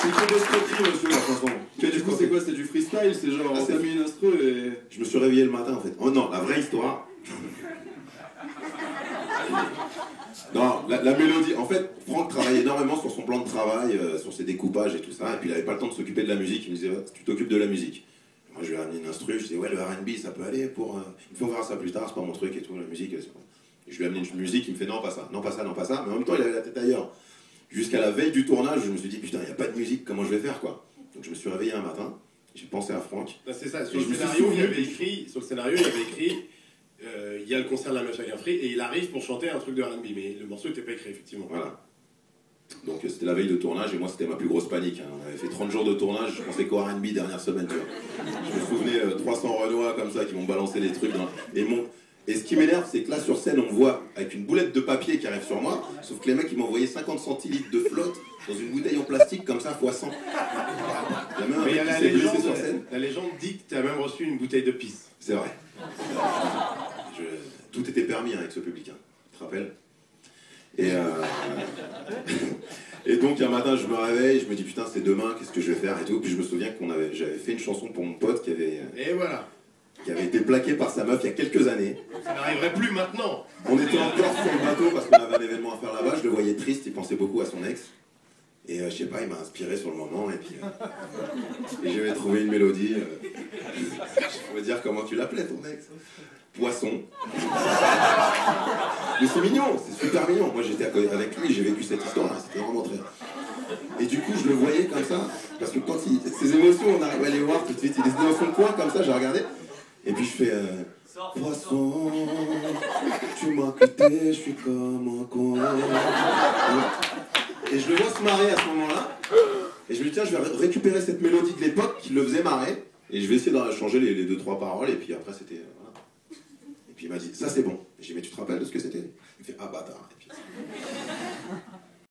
C'est que des stroqueries, monsieur, la chanson. Mais du coup, c'est quoi? C'est du freestyle? C'est genre, on t'a mis une instru et... Je me suis réveillé le matin, en fait. Oh non, la vraie histoire... Non, la mélodie, en fait, Franck travaille énormément sur son plan de travail, sur ses découpages et tout ça, et puis il avait pas le temps de s'occuper de la musique, il me disait, tu t'occupes de la musique. Moi je lui ai ramené une instru, je disais, ouais, le R&B, ça peut aller pour... il faut voir ça plus tard, c'est pas mon truc et tout, la musique, c'est pas... Et je lui ai amené une musique, il me fait, non, pas ça, non, pas ça, non, pas ça, mais en même temps, il avait la tête ailleurs. Jusqu'à la veille du tournage, je me suis dit, putain, il n'y a pas de musique, comment je vais faire, quoi? Donc je me suis réveillé un matin, j'ai pensé à Franck. C'est ça, sur le scénario, il y avait écrit... Il y a le concert de la meuf avec un free et il arrive pour chanter un truc de R&B, mais le morceau n'était pas écrit, effectivement. Voilà. Donc c'était la veille de tournage et moi c'était ma plus grosse panique. Hein. On avait fait 30 jours de tournage, je pensais qu'au R&B dernière semaine, tu vois. Je me souvenais 300 Renois comme ça qui m'ont balancé des trucs. Et ce qui m'énerve, c'est que là sur scène, on me voit avec une boulette de papier qui arrive sur moi, sauf que les mecs ils m'ont envoyé 50 centilitres de flotte dans une bouteille en plastique comme ça, x 100. Il y a même un mec qui s'est blessé sur scène. La légende dit que tu as même reçu une bouteille de pisse. C'est vrai. Tout était permis avec ce public, hein. Tu te rappelles? Et donc un matin je me réveille, je me dis putain c'est demain, qu'est-ce que je vais faire et tout. Puis je me souviens j'avais fait une chanson pour mon pote qui avait été plaqué par sa meuf il y a quelques années. Ça n'arriverait plus maintenant. On était encore sur le bateau parce qu'on avait un événement à faire là-bas, je le voyais triste, il pensait beaucoup à son ex. Et je sais pas, il m'a inspiré sur le moment et puis et j'avais trouvé une mélodie. Je veux dire comment tu l'appelais ton ex? Poisson. Mais c'est mignon, c'est super mignon. Moi j'étais avec lui, j'ai vécu cette histoire, hein, c'était vraiment très... Et du coup je le voyais comme ça, parce que quand ses émotions, on arrive à les voir tout de suite, il est dans son coin comme ça, j'ai regardé. Et puis je fais... Poisson, tu m'as quitté, je suis comme un con. Et je le vois se marrer à ce moment-là. Et je me dis tiens, je vais récupérer cette mélodie de l'époque qui le faisait marrer. Et je vais essayer de changer les 2-3 paroles. Et puis après c'était... voilà. Et puis il m'a dit ça c'est bon. Et j'ai dit mais tu te rappelles de ce que c'était? Il me fait ah bâtard. Et puis...